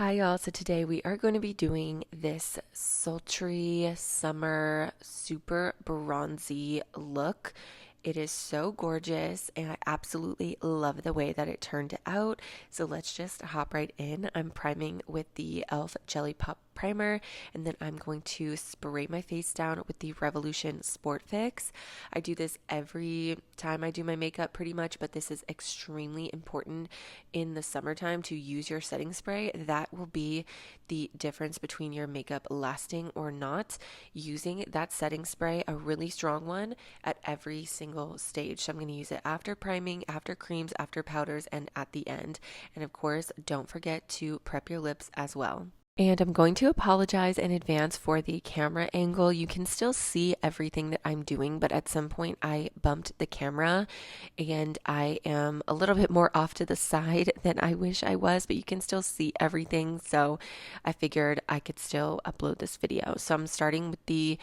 Hi y'all, so today we are going to be doing this sultry summer super bronzy look. It is so gorgeous and I absolutely love the way that it turned out. So let's just hop right in. I'm priming with the e.l.f. Jelly Pop primer, and then I'm going to spray my face down with the Revolution Sport Fix. I do this every time I do my makeup pretty much, but this is extremely important in the summertime to use your setting spray. That will be the difference between your makeup lasting or not. Using that setting spray, a really strong one, at every single stage. So I'm going to use it after priming, after creams, after powders, and at the end. And of course, don't forget to prep your lips as well. And I'm going to apologize in advance for the camera angle. You can still see everything that I'm doing, but at some point I bumped the camera and I am a little bit more off to the side than I wish I was, but you can still see everything. So I figured I could still upload this video. So I'm starting with the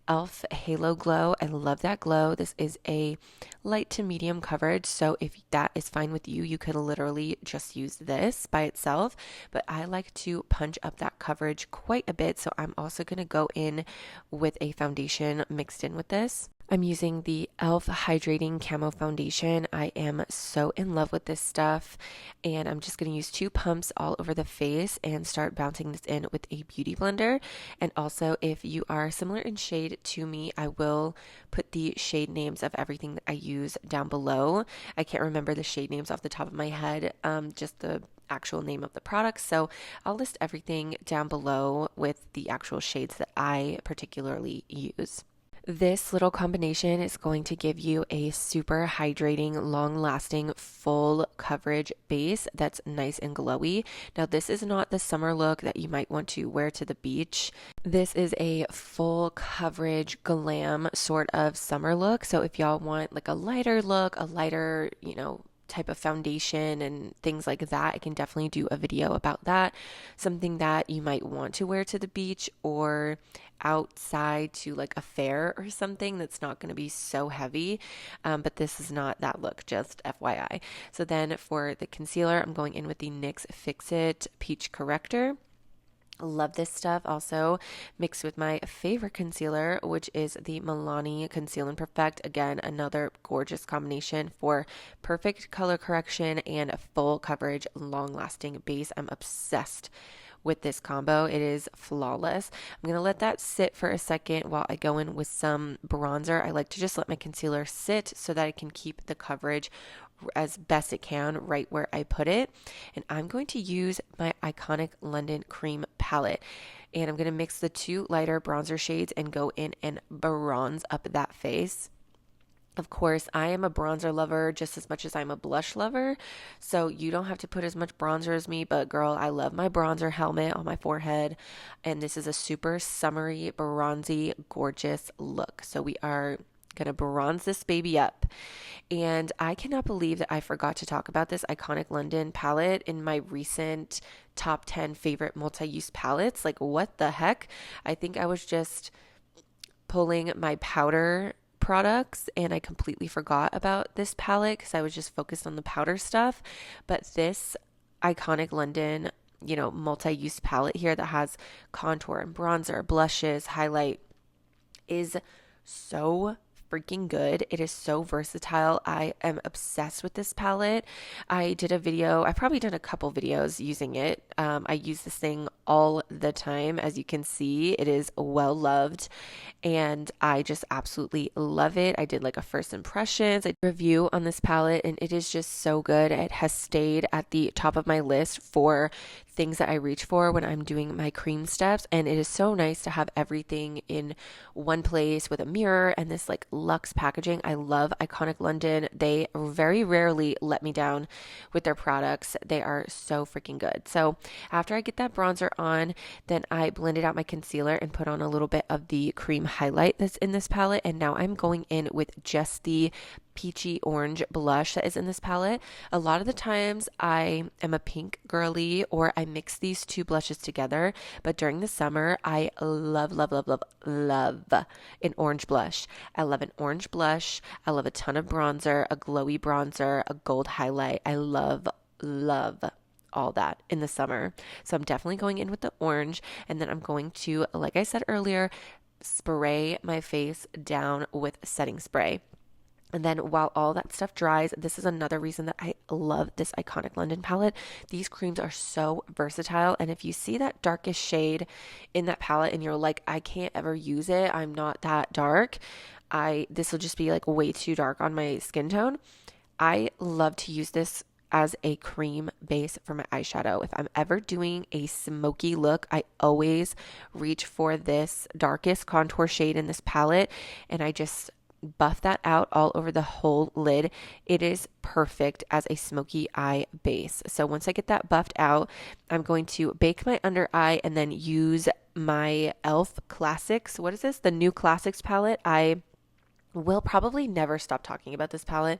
e.l.f. Halo Glow. I love that glow. This is a light to medium coverage. So if that is fine with you, you could literally just use this by itself, but I like to punch up that coverage quite a bit, so I'm also going to go in with a foundation mixed in with this. I'm using the e.l.f. Hydrating Camo Foundation. I am so in love with this stuff, and I'm just going to use 2 pumps all over the face and start bouncing this in with a beauty blender. And also, if you are similar in shade to me, I will put the shade names of everything that I use down below. I can't remember the shade names off the top of my head, just the actual name of the product. So I'll list everything down below with the actual shades that I particularly use. This little combination is going to give you a super hydrating, long-lasting, full coverage base that's nice and glowy. Now, this is not the summer look that you might want to wear to the beach. This is a full coverage glam sort of summer look. So if y'all want like a lighter look, a lighter, type of foundation and things like that, I can definitely do a video about that. Something that you might want to wear to the beach or outside to like a fair or something that's not going to be so heavy, but this is not that look, just FYI. So then for the concealer, I'm going in with the NYX Fix It Peach Corrector. Love this stuff. Also mixed with my favorite concealer, which is the Milani Conceal and Perfect. Again, another gorgeous combination for perfect color correction and a full coverage, long lasting base. I'm obsessed with this combo. It is flawless. I'm going to let that sit for a second while I go in with some bronzer. I like to just let my concealer sit so that I can keep the coverage as best it can right where I put it. And I'm going to use my iconic London Cream palette. And I'm going to mix the 2 lighter bronzer shades and go in and bronze up that face. Of course, I am a bronzer lover just as much as I'm a blush lover, so you don't have to put as much bronzer as me, but girl, I love my bronzer helmet on my forehead, and this is a super summery, bronzy, gorgeous look. So we are gonna bronze this baby up. And I cannot believe that I forgot to talk about this iconic London palette in my recent top 10 favorite multi-use palettes. Like, what the heck? I think I was just pulling my powder products and I completely forgot about this palette because I was just focused on the powder stuff. But this iconic London, multi-use palette here that has contour and bronzer, blushes, highlight is so freaking good. It is so versatile. I am obsessed with this palette. I did a video, I've probably done a couple videos using it. I use this thing all the time. As you can see, it is well loved and I just absolutely love it. I did like a first impressions, a review on this palette, and it is just so good. It has stayed at the top of my list for things that I reach for when I'm doing my cream steps, and it is so nice to have everything in one place with a mirror and this like luxe packaging. I love iconic London. They very rarely let me down with their products. They are so freaking good. So after I get that bronzer on, then I blended out my concealer and put on a little bit of the cream highlight that's in this palette, and now I'm going in with just the peachy orange blush that is in this palette. A lot of the times I am a pink girly or I mix these 2 blushes together, but during the summer I love an orange blush. I love an orange blush. I love a ton of bronzer, a glowy bronzer, a gold highlight. I love all that in the summer. So I'm definitely going in with the orange, and then I'm going to, like I said earlier, spray my face down with setting spray. And then while all that stuff dries, this is another reason that I love this Iconic London palette. These creams are so versatile. And if you see that darkest shade in that palette and you're like, I can't ever use it, I'm not that dark, this will just be like way too dark on my skin tone. I love to use this as a cream base for my eyeshadow. If I'm ever doing a smoky look, I always reach for this darkest contour shade in this palette, and I just buff that out all over the whole lid. It is perfect as a smoky eye base. So once I get that buffed out, I'm going to bake my under eye and then use my e.l.f. Classics. What is this? The new Classics palette. I will probably never stop talking about this palette.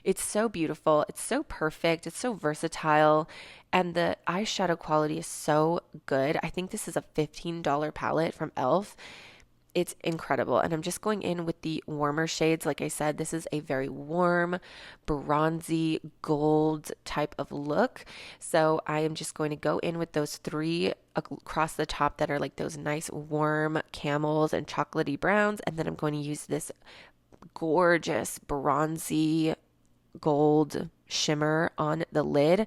It's so beautiful. It's so perfect. It's so versatile. And the eyeshadow quality is so good. I think this is a $15 palette from e.l.f. It's incredible. And I'm just going in with the warmer shades. Like I said, this is a very warm, bronzy, gold type of look. So I am just going to go in with those three across the top that are like those nice warm camels and chocolatey browns. And then I'm going to use this gorgeous bronzy gold shimmer on the lid.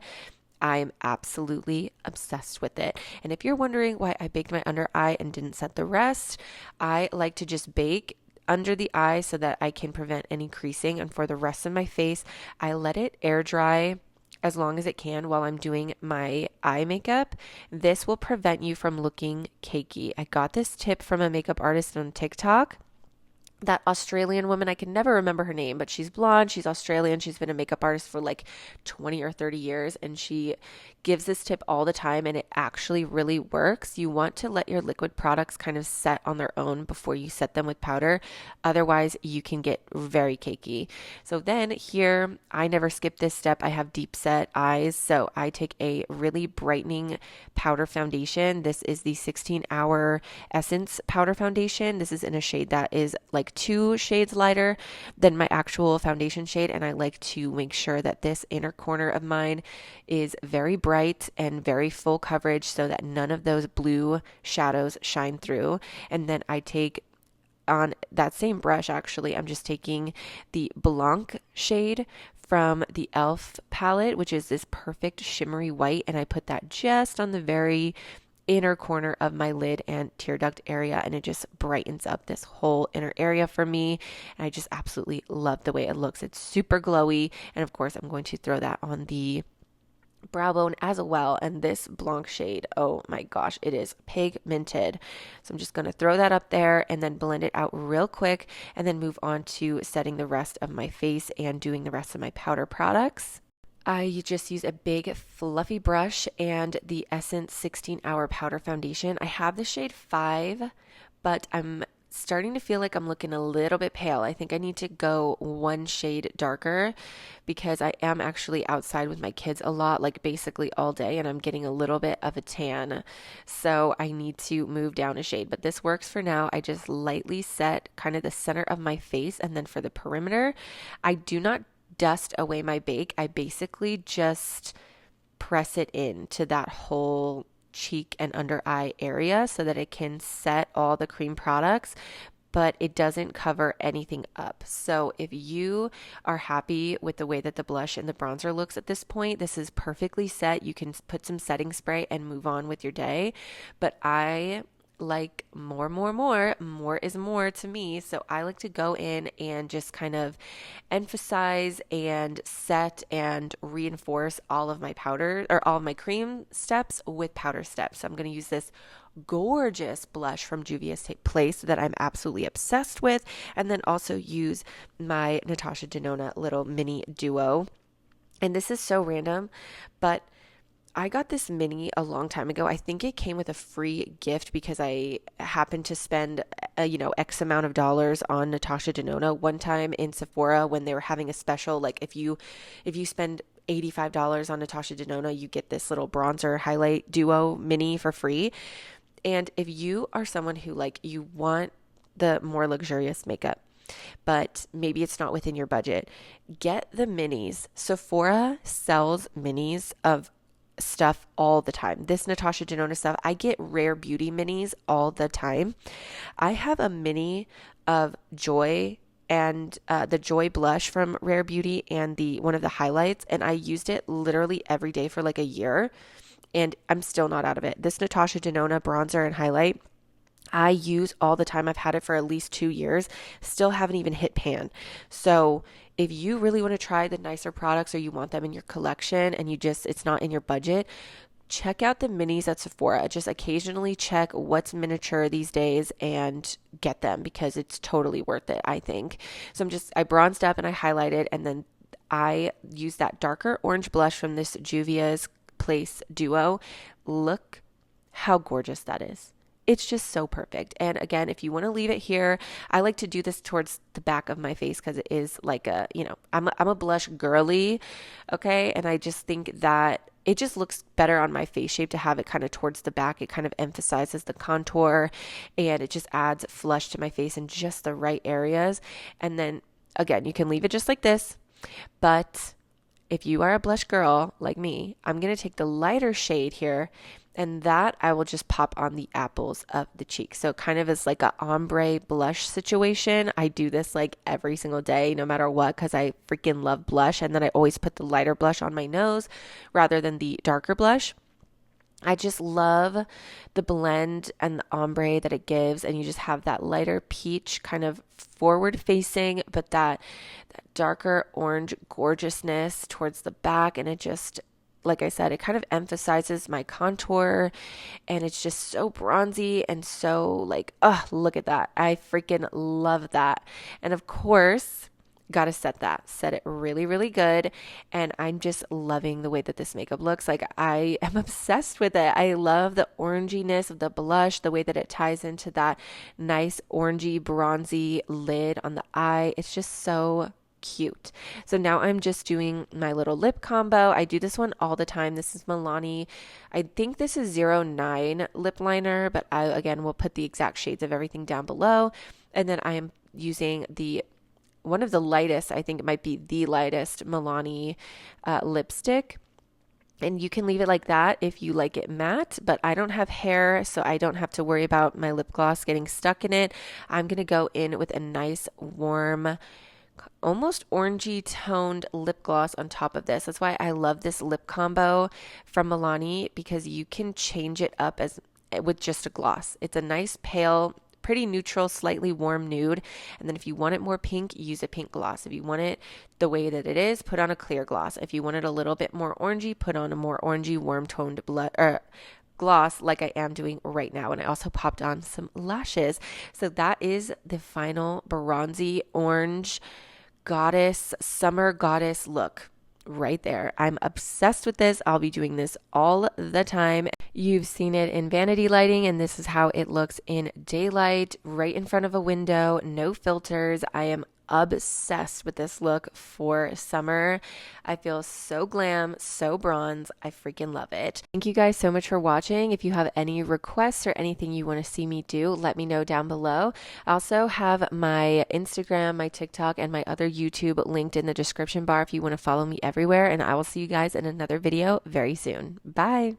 I'm absolutely obsessed with it. And if you're wondering why I baked my under eye and didn't set the rest, I like to just bake under the eye so that I can prevent any creasing. And for the rest of my face, I let it air dry as long as it can while I'm doing my eye makeup. This will prevent you from looking cakey. I got this tip from a makeup artist on TikTok. That Australian woman, I can never remember her name, but she's blonde, she's Australian, she's been a makeup artist for like 20 or 30 years, and she gives this tip all the time, and it actually really works. You want to let your liquid products kind of set on their own before you set them with powder. Otherwise, you can get very cakey. So then here, I never skip this step. I have deep set eyes, so I take a really brightening powder foundation. This is the 16-hour Essence powder foundation. This is in a shade that is like 2 shades lighter than my actual foundation shade, and I like to make sure that this inner corner of mine is very bright and very full coverage so that none of those blue shadows shine through. And then I take on that same brush, actually, I'm just taking the Blanc shade from the e.l.f. palette, which is this perfect shimmery white, and I put that just on the very inner corner of my lid and tear duct area, and it just brightens up this whole inner area for me, and I just absolutely love the way it looks. It's super glowy, and of course I'm going to throw that on the brow bone as well. And this Blanc shade, oh my gosh, it is pigmented. So I'm just going to throw that up there and then blend it out real quick, and then move on to setting the rest of my face and doing the rest of my powder products. I just use a big fluffy brush and the Essence 16-hour powder foundation. I have the shade 5, but I'm starting to feel like I'm looking a little bit pale. I think I need to go 1 shade darker because I am actually outside with my kids a lot, like basically all day, and I'm getting a little bit of a tan. So I need to move down a shade, but this works for now. I just lightly set kind of the center of my face, and then for the perimeter, I do not dust away my bake. I basically just press it into that whole cheek and under eye area so that it can set all the cream products, but it doesn't cover anything up. So if you are happy with the way that the blush and the bronzer looks at this point, this is perfectly set. You can put some setting spray and move on with your day. But I like more is more to me. So I like to go in and just kind of emphasize and set and reinforce all of my powder or all of my cream steps with powder steps. So I'm going to use this gorgeous blush from Juvia's Place that I'm absolutely obsessed with, and then also use my Natasha Denona little mini duo. And this is so random, but I got this mini a long time ago. I think it came with a free gift because I happened to spend, X amount of dollars on Natasha Denona one time in Sephora when they were having a special. Like if you spend $85 on Natasha Denona, you get this little bronzer highlight duo mini for free. And if you are someone who you want the more luxurious makeup, but maybe it's not within your budget, get the minis. Sephora sells minis of stuff all the time. This Natasha Denona stuff, I get Rare Beauty minis all the time. I have a mini of Joy and the Joy blush from Rare Beauty and the one of the highlights, and I used it literally every day for like a year, and I'm still not out of it. This Natasha Denona bronzer and highlight I use all the time. I've had it for at least 2 years, still haven't even hit pan. So if you really want to try the nicer products or you want them in your collection and it's not in your budget, check out the minis at Sephora. Just occasionally check what's miniature these days and get them because it's totally worth it, I think. So I bronzed up and I highlighted, and then I used that darker orange blush from this Juvia's Place Duo. Look how gorgeous that is. It's just so perfect. And again, if you want to leave it here, I like to do this towards the back of my face because it is like I'm a blush girly, okay? And I just think that it just looks better on my face shape to have it kind of towards the back. It kind of emphasizes the contour and it just adds flush to my face in just the right areas. And then again, you can leave it just like this, but if you are a blush girl like me, I'm going to take the lighter shade here, and that I will just pop on the apples of the cheek. So kind of as like a ombre blush situation. I do this like every single day, no matter what, because I freaking love blush. And then I always put the lighter blush on my nose rather than the darker blush. I just love the blend and the ombre that it gives, and you just have that lighter peach kind of forward facing, but that darker orange gorgeousness towards the back, and it just, like I said, it kind of emphasizes my contour, and it's just so bronzy and so like, oh, look at that. I freaking love that. And of course, got to set it really, really good. And I'm just loving the way that this makeup looks. Like, I am obsessed with it. I love the oranginess of the blush, the way that it ties into that nice orangey bronzy lid on the eye. It's just so cute. So now I'm just doing my little lip combo. I do this one all the time. This is Milani. I think this is 09 lip liner, but I again will put the exact shades of everything down below. And then I am using one of the lightest, I think it might be the lightest Milani lipstick. And you can leave it like that if you like it matte, but I don't have hair, so I don't have to worry about my lip gloss getting stuck in it. I'm going to go in with a nice warm, almost orangey toned lip gloss on top of this. That's why I love this lip combo from Milani, because you can change it up as with just a gloss. It's a nice pale, pretty neutral, slightly warm nude. And then if you want it more pink, use a pink gloss. If you want it the way that it is, put on a clear gloss. If you want it a little bit more orangey, put on a more orangey, warm toned gloss like I am doing right now. And I also popped on some lashes. So that is the final bronzy orange summer goddess look right there. I'm obsessed with this. I'll be doing this all the time. You've seen it in vanity lighting, and this is how it looks in daylight, right in front of a window, no filters. I am obsessed with this look for summer. I feel so glam, so bronze. I freaking love it. Thank you guys so much for watching. If you have any requests or anything you want to see me do, let me know down below. I also have my Instagram, my TikTok, and my other YouTube linked in the description bar if you want to follow me everywhere. And I will see you guys in another video very soon. Bye.